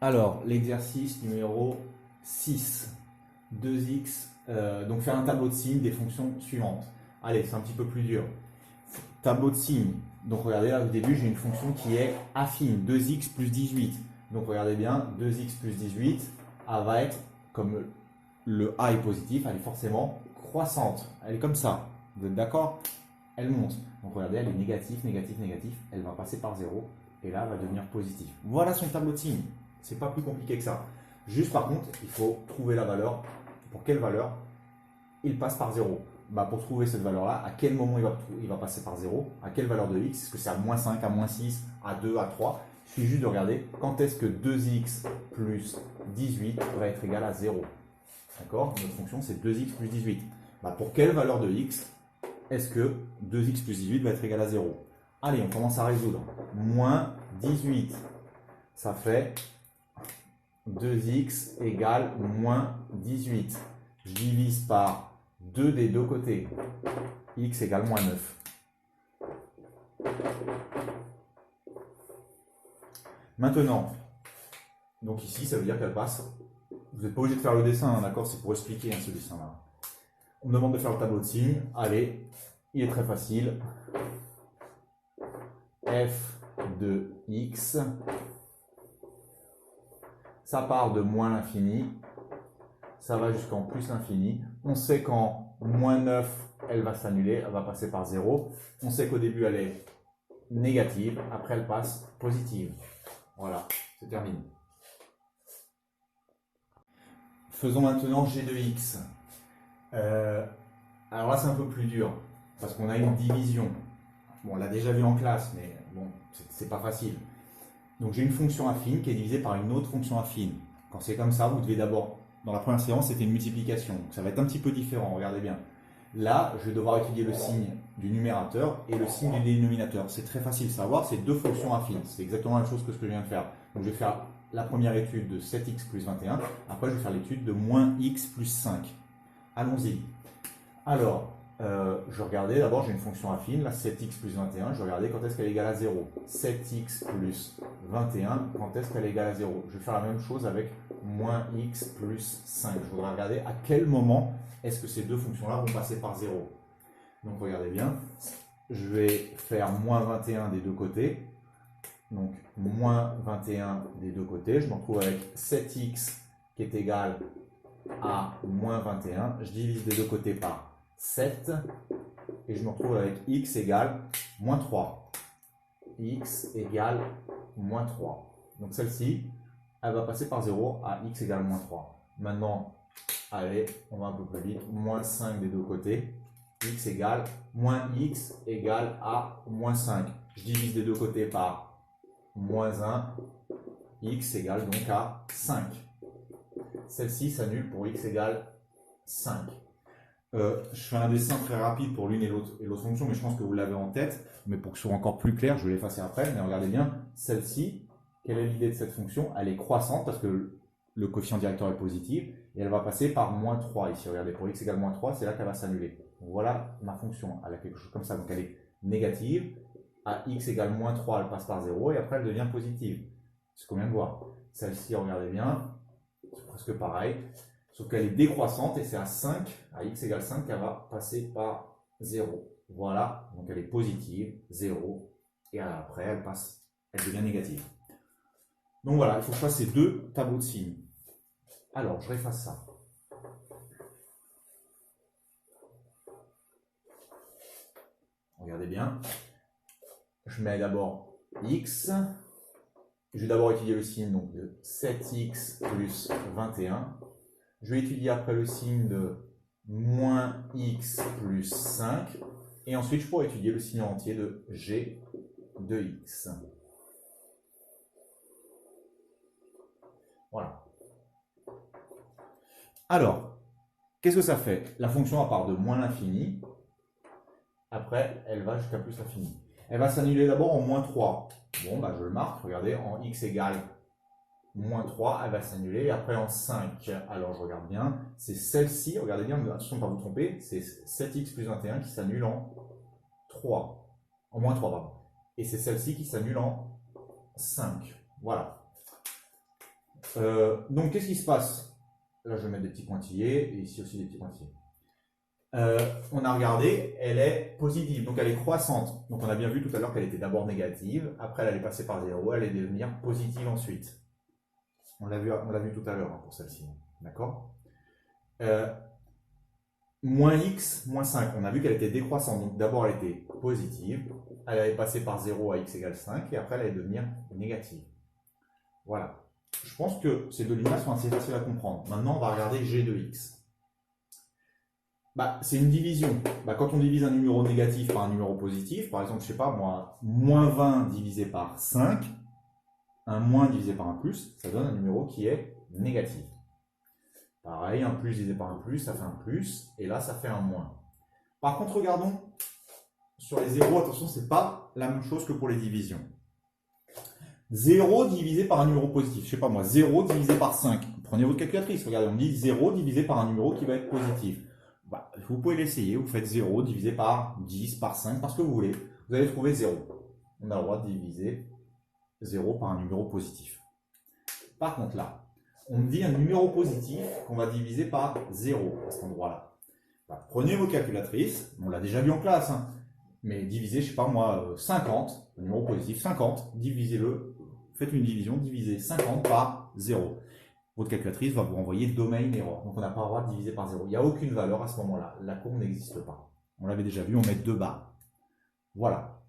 Alors, l'exercice numéro 6, 2x, donc faire un tableau de signes des fonctions suivantes. Allez, c'est un petit peu plus dur. Tableau de signes. Donc regardez, là au début, j'ai une fonction qui est affine, 2x plus 18. Donc regardez bien, 2x plus 18, elle va être, comme le a est positif, elle est forcément croissante. Elle est comme ça. Vous êtes d'accord? Elle monte. Donc regardez, elle est négative, négative, négative. Elle va passer par 0 et là, elle va devenir positive. Voilà son tableau de signes. C'est pas plus compliqué que ça. Juste par contre, il faut trouver la valeur. Pour quelle valeur il passe par 0? Bah, pour trouver cette valeur-là, à quel moment il va passer par 0? À quelle valeur de x? Est-ce que c'est à moins 5, à moins 6, à 2, à 3? Il suffit juste de regarder quand est-ce que 2x plus 18 va être égal à 0. D'accord? Notre fonction, c'est 2x plus 18. Bah, pour quelle valeur de x est-ce que 2x plus 18 va être égal à 0? Allez, on commence à résoudre. Moins 18, ça fait 2x égale moins 18. Je divise par 2 des deux côtés. X égale moins 9. Maintenant, donc ici, ça veut dire qu'elle passe. Vous n'êtes pas obligé de faire le dessin, hein, d'accord? C'est pour expliquer ce dessin-là. On me demande de faire le tableau de signes. Allez, il est très facile. F de x, ça part de moins l'infini, ça va jusqu'en plus l'infini. On sait qu'en moins 9, elle va s'annuler, elle va passer par 0. On sait qu'au début, elle est négative, après elle passe positive. Voilà, c'est terminé. Faisons maintenant g de x. Alors là, c'est un peu plus dur, parce qu'on a une division. Bon, on l'a déjà vu en classe, mais bon, c'est pas facile. Donc j'ai une fonction affine qui est divisée par une autre fonction affine. Quand c'est comme ça, vous devez d'abord, dans la première séance, c'était une multiplication. Donc ça va être un petit peu différent, regardez bien. Là, je vais devoir étudier le signe du numérateur et le signe du dénominateur. C'est très facile de savoir, c'est deux fonctions affines. C'est exactement la même chose que ce que je viens de faire. Donc je vais faire la première étude de 7x plus 21. Après, je vais faire l'étude de moins x plus 5. Allons-y. Alors, je regardais, d'abord j'ai une fonction affine, là 7x plus 21, je regardais quand est-ce qu'elle est égale à 0. 7x plus 21, quand est-ce qu'elle est égale à 0. Je vais faire la même chose avec moins x plus 5. Je voudrais regarder à quel moment est-ce que ces deux fonctions-là vont passer par 0. Donc regardez bien, je vais faire moins 21 des deux côtés. Donc moins 21 des deux côtés, je me retrouve avec 7x qui est égal à moins 21. Je divise des deux côtés par 7 et je me retrouve avec x égale moins 3. X égale moins 3. Donc celle-ci, elle va passer par 0 à x égale moins 3. Maintenant, allez, on va un peu plus vite. Moins 5 des deux côtés. X égale moins x égale à moins 5. Je divise des deux côtés par moins 1. X égale donc à 5. Celle-ci s'annule pour x égale 5. Je fais un dessin très rapide pour l'une et l'autre fonction, mais je pense que vous l'avez en tête. Mais pour que ce soit encore plus clair, je vais l'effacer après. Mais regardez bien, celle-ci, quelle est l'idée de cette fonction? Elle est croissante parce que le coefficient directeur est positif et elle va passer par moins 3 ici. Regardez, pour x égale moins 3, c'est là qu'elle va s'annuler. Voilà ma fonction. Elle a quelque chose comme ça. Donc elle est négative. À x égale moins 3, elle passe par 0 et après elle devient positive. C'est ce qu'on vient de voir. Celle-ci, regardez bien, c'est presque pareil. Sauf qu'elle est décroissante et c'est à 5, à x égale 5, qu'elle va passer par 0. Voilà, donc elle est positive, 0, et après elle devient négative. Donc voilà, il faut que je fasse ces deux tableaux de signes. Alors, je réefface ça. Regardez bien. Je mets d'abord x. Je vais d'abord étudier le signe donc, de 7x plus 21. Je vais étudier après le signe de moins x plus 5. Et ensuite, je pourrai étudier le signe entier de g de x. Voilà. Alors, qu'est-ce que ça fait? La fonction, à part de moins l'infini. Après, elle va jusqu'à plus l'infini. Elle va s'annuler d'abord en moins 3. Bon, bah, je le marque. Regardez, en x égale moins 3, elle va s'annuler. Et après en 5, alors je regarde bien, c'est celle-ci, regardez bien, attention de ne pas vous tromper, c'est 7x plus 21 qui s'annule en 3. En moins 3, pardon. Et c'est celle-ci qui s'annule en 5. Voilà. Donc, qu'est-ce qui se passe? Là, je vais mettre des petits pointillés, et ici aussi des petits pointillés. On a regardé, elle est positive, donc elle est croissante. Donc on a bien vu tout à l'heure qu'elle était d'abord négative, après elle allait passer par 0, elle allait devenir positive ensuite. On l'a vu tout à l'heure hein, pour celle-ci. D'accord? Moins x, moins 5, on a vu qu'elle était décroissante. Donc d'abord elle était positive, elle allait passer par 0 à x égale 5, et après elle allait devenir négative. Voilà. Je pense que ces deux lignes-là sont assez faciles à comprendre. Maintenant on va regarder g de x. C'est une division. Quand on divise un numéro négatif par un numéro positif, par exemple, je sais pas moi, moins 20 divisé par 5, un moins divisé par un plus, ça donne un numéro qui est négatif. Pareil, un plus divisé par un plus, ça fait un plus, et là, ça fait un moins. Par contre, regardons sur les zéros, attention, c'est pas la même chose que pour les divisions. 0 divisé par un numéro positif, je sais pas moi, 0 divisé par 5. Prenez votre calculatrice, regardez, on dit 0 divisé par un numéro qui va être positif. Vous pouvez l'essayer, vous faites 0 divisé par 10, par 5, par ce que vous voulez. Vous allez trouver 0. On a le droit de diviser 0 par un numéro positif. Par contre là, on me dit un numéro positif qu'on va diviser par 0 à cet endroit-là. Prenez vos calculatrices, on l'a déjà vu en classe, hein, mais divisez, je sais pas moi, 50, un numéro positif, 50, divisez-le, faites une division, divisez 50 par 0. Votre calculatrice va vous renvoyer domain error. Donc on n'a pas le droit de diviser par 0. Il n'y a aucune valeur à ce moment-là. La courbe n'existe pas. On l'avait déjà vu, on met 2 barres. Voilà.